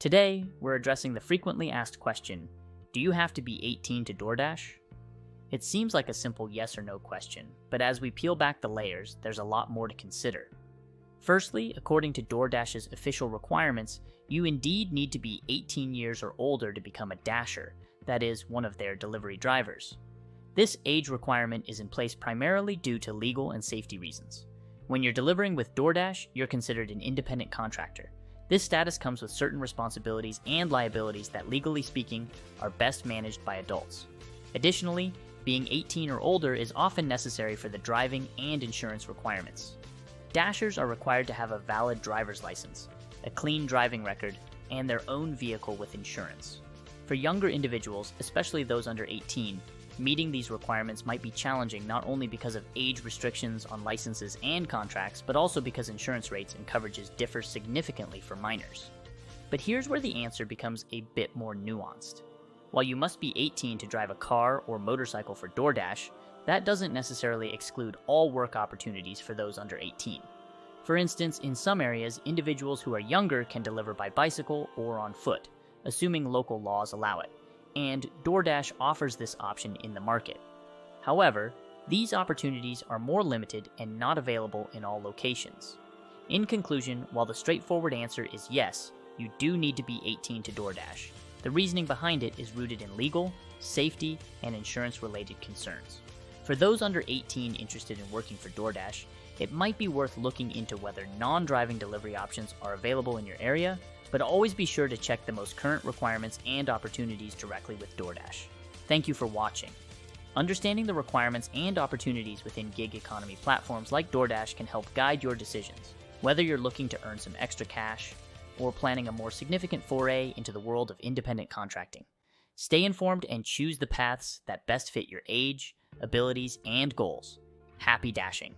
Today, we're addressing the frequently asked question, do you have to be 18 to DoorDash? It seems like a simple yes or no question, but as we peel back the layers, there's a lot more to consider. Firstly, according to DoorDash's official requirements, you indeed need to be 18 years or older to become a Dasher, that is, one of their delivery drivers. This age requirement is in place primarily due to legal and safety reasons. When you're delivering with DoorDash, you're considered an independent contractor. This status comes with certain responsibilities and liabilities that, legally speaking, are best managed by adults. Additionally, being 18 or older is often necessary for the driving and insurance requirements. Dashers are required to have a valid driver's license, a clean driving record, and their own vehicle with insurance. For younger individuals, especially those under 18, meeting these requirements might be challenging not only because of age restrictions on licenses and contracts, but also because insurance rates and coverages differ significantly for minors. But here's where the answer becomes a bit more nuanced. While you must be 18 to drive a car or motorcycle for DoorDash, that doesn't necessarily exclude all work opportunities for those under 18. For instance, in some areas, individuals who are younger can deliver by bicycle or on foot, assuming local laws allow it, and DoorDash offers this option in the market. However, these opportunities are more limited and not available in all locations. In conclusion, while the straightforward answer is yes, you do need to be 18 to DoorDash, the reasoning behind it is rooted in legal, safety, and insurance-related concerns. For those under 18 interested in working for DoorDash, it might be worth looking into whether non-driving delivery options are available in your area, but always be sure to check the most current requirements and opportunities directly with DoorDash. Thank you for watching. Understanding the requirements and opportunities within gig economy platforms like DoorDash can help guide your decisions, whether you're looking to earn some extra cash or planning a more significant foray into the world of independent contracting. Stay informed and choose the paths that best fit your age, abilities, and goals. Happy dashing!